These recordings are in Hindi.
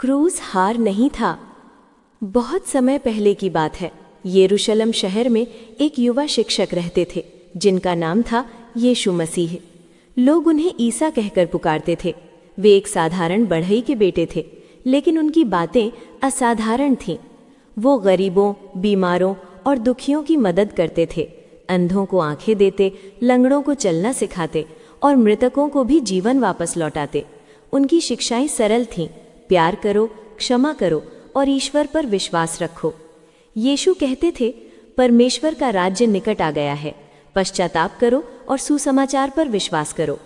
क्रूस हार नहीं था। बहुत समय पहले की बात है। यरूशलेम शहर में एक युवा शिक्षक रहते थे जिनका नाम था यीशु मसीह। लोग उन्हें ईसा कहकर पुकारते थे। वे एक साधारण बढ़ई के बेटे थे, लेकिन उनकी बातें असाधारण थीं। वो गरीबों, बीमारों और दुखियों की मदद करते थे। अंधों को आंखें देते, लंगड़ों को चलना सिखाते और मृतकों को भी जीवन वापस लौटाते। उनकी शिक्षाएं सरल थीं। प्यार करो, क्षमा करो और ईश्वर पर विश्वास रखो। यीशु कहते थे, परमेश्वर का राज्य निकट आ गया है। पश्चाताप करो और सुसमाचार पर विश्वास करो।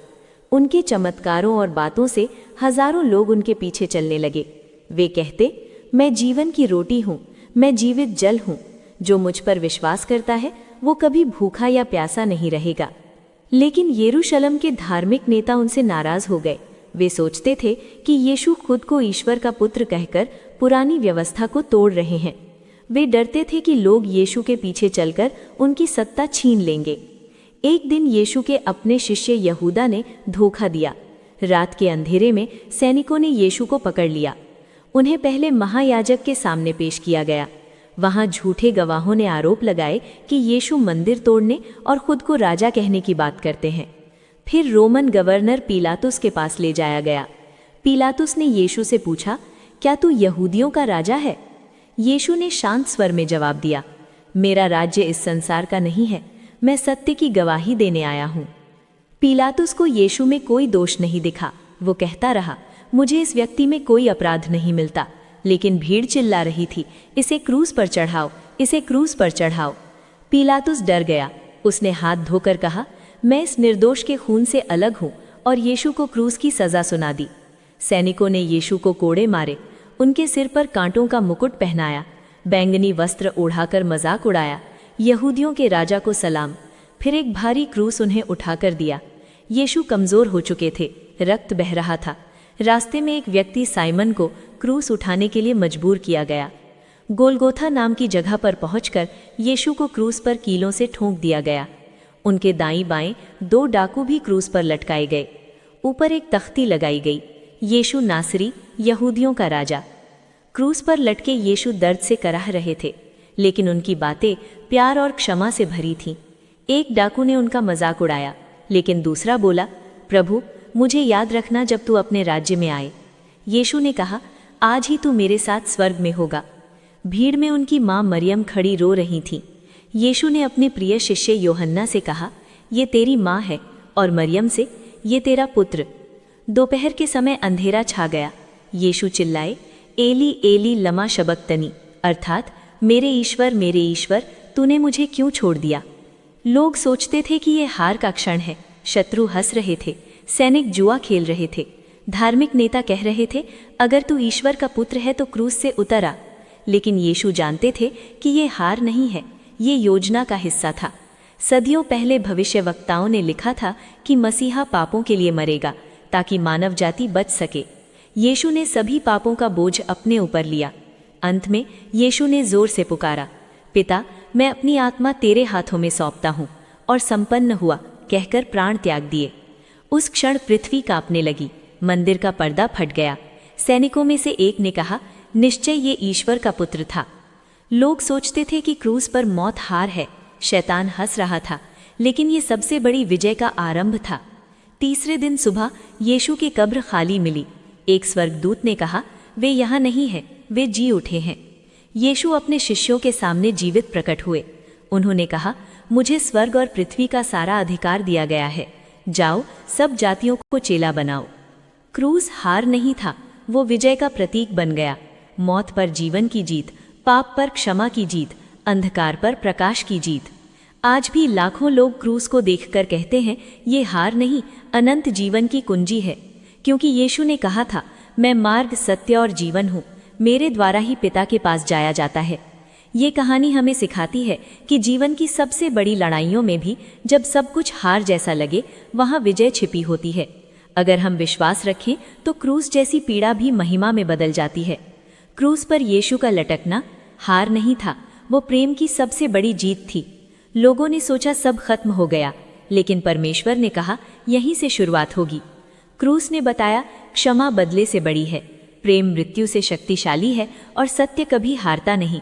उनके चमत्कारों और बातों से हजारों लोग उनके पीछे चलने लगे। वे कहते, मैं जीवन की रोटी हूँ, मैं जीवित जल हूँ। जो मुझ पर विश्वास करता है वो कभी भूखा या प्यासा नहीं रहेगा। लेकिन यरूशलेम के धार्मिक नेता उनसे नाराज हो गए। वे सोचते थे कि यीशु खुद को ईश्वर का पुत्र कहकर पुरानी व्यवस्था को तोड़ रहे हैं। वे डरते थे कि लोग यीशु के पीछे चलकर उनकी सत्ता छीन लेंगे। एक दिन यीशु के अपने शिष्य यहूदा ने धोखा दिया। रात के अंधेरे में सैनिकों ने यीशु को पकड़ लिया। उन्हें पहले महायाजक के सामने पेश किया गया। वहां झूठे गवाहों ने आरोप लगाए कि यीशु मंदिर तोड़ने और खुद को राजा कहने की बात करते हैं। फिर रोमन गवर्नर पिलातुस के पास ले जाया गया। पिलातुस ने यीशु से पूछा, क्या तू यहूदियों का राजा है? यीशु ने शांत स्वर में जवाब दिया, मेरा राज्य इस संसार का नहीं है। मैं सत्य की गवाही देने आया हूँ। पिलातुस को यीशु में कोई दोष नहीं दिखा। वो कहता रहा, मुझे इस व्यक्ति में कोई अपराध नहीं मिलता। लेकिन भीड़ चिल्ला रही थी, इसे क्रूस पर चढ़ाओ, इसे क्रूस पर चढ़ाओ। पिलातुस डर गया। उसने हाथ धोकर कहा, मैं इस निर्दोष के खून से अलग हूँ, और यीशु को क्रूस की सजा सुना दी। सैनिकों ने यीशु को कोड़े मारे, उनके सिर पर कांटों का मुकुट पहनाया, बैंगनी वस्त्र ओढ़ाकर मजाक उड़ाया। यहूदियों के राजा को सलाम। फिर एक भारी क्रूस उन्हें उठाकर दिया। यीशु कमजोर हो चुके थे, रक्त बह रहा था। रास्ते में एक व्यक्ति साइमन को क्रूस उठाने के लिए मजबूर किया गया। गोलगोथा नाम की जगह पर पहुंचकर यीशु को क्रूस पर कीलों से ठोंक दिया गया। उनके दाईं बाएं 2 डाकू भी क्रूस पर लटकाए गए। ऊपर एक तख्ती लगाई गई, यीशु नासरी, यहूदियों का राजा। क्रूस पर लटके यीशु दर्द से कराह रहे थे, लेकिन उनकी बातें प्यार और क्षमा से भरी थीं। एक डाकू ने उनका मजाक उड़ाया, लेकिन दूसरा बोला, प्रभु, मुझे याद रखना जब तू अपने राज्य में आए। यीशु ने कहा, आज ही तू मेरे साथ स्वर्ग में होगा। भीड़ में उनकी माँ मरियम खड़ी रो रही थी। यीशु ने अपने प्रिय शिष्य यूहन्ना से कहा, ये तेरी माँ है, और मरियम से, ये तेरा पुत्र। दोपहर के समय अंधेरा छा गया। यीशु चिल्लाए, एली एली लमा शबक्तनी, अर्थात मेरे ईश्वर, तूने मुझे क्यों छोड़ दिया? लोग सोचते थे कि ये हार का क्षण है। शत्रु हंस रहे थे, सैनिक जुआ खेल रहे थे, धार्मिक नेता कह रहे थे, अगर तू ईश्वर का पुत्र है तो क्रूस से उतर आ। लेकिन यीशु जानते थे कि ये हार नहीं है, ये योजना का हिस्सा था। सदियों पहले भविष्यवक्ताओं ने लिखा था कि मसीहा पापों के लिए मरेगा ताकि मानव जाति बच सके। यीशु ने सभी पापों का बोझ अपने ऊपर लिया। अंत में यीशु ने जोर से पुकारा, पिता, मैं अपनी आत्मा तेरे हाथों में सौंपता हूँ, और संपन्न हुआ कहकर प्राण त्याग दिए। उस क्षण पृथ्वी कांपने लगी, मंदिर का पर्दा फट गया। सैनिकों में से एक ने कहा, निश्चय ये ईश्वर का पुत्र था। लोग सोचते थे कि क्रूस पर मौत हार है। शैतान हंस रहा था, लेकिन ये सबसे बड़ी विजय का आरंभ था। तीसरे दिन सुबह यीशु की कब्र खाली मिली। एक स्वर्गदूत ने कहा, वे यहाँ नहीं है, वे जी उठे हैं। यीशु अपने शिष्यों के सामने जीवित प्रकट हुए। उन्होंने कहा, मुझे स्वर्ग और पृथ्वी का सारा अधिकार दिया गया है। जाओ, सब जातियों को चेला बनाओ। क्रूस हार नहीं था, वो विजय का प्रतीक बन गया। मौत पर जीवन की जीत, पाप पर क्षमा की जीत, अंधकार पर प्रकाश की जीत। आज भी लाखों लोग क्रूस को देखकर कहते हैं, ये हार नहीं, अनंत जीवन की कुंजी है। क्योंकि यीशु ने कहा था, मैं मार्ग, सत्य और जीवन हूँ, मेरे द्वारा ही पिता के पास जाया जाता है। ये कहानी हमें सिखाती है कि जीवन की सबसे बड़ी लड़ाइयों में भी जब सब कुछ हार जैसा लगे, वहाँ विजय छिपी होती है। अगर हम विश्वास रखें तो क्रूस जैसी पीड़ा भी महिमा में बदल जाती है। क्रूस पर यीशु का लटकना हार नहीं था, वो प्रेम की सबसे बड़ी जीत थी। लोगों ने सोचा सब खत्म हो गया, लेकिन परमेश्वर ने कहा, यहीं से शुरुआत होगी। क्रूस ने बताया, क्षमा बदले से बड़ी है। प्रेम मृत्यु से शक्तिशाली है और सत्य कभी हारता नहीं।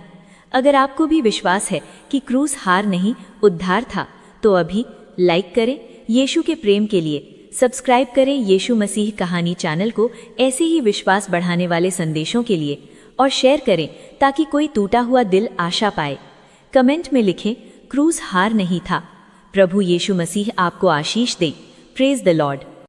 अगर आपको भी विश्वास है कि क्रूस हार नहीं उद्धार था, तो अभी लाइक करें यीशु के प्रेम के लिए, सब्सक्राइब करें यीशु मसीह कहानी चैनल को ऐसे ही विश्वास बढ़ाने वाले संदेशों के लिए, और शेयर करें ताकि कोई टूटा हुआ दिल आशा पाए। कमेंट में लिखें, क्रूस हार नहीं था। प्रभु यीशु मसीह आपको आशीष दे। Praise the Lord.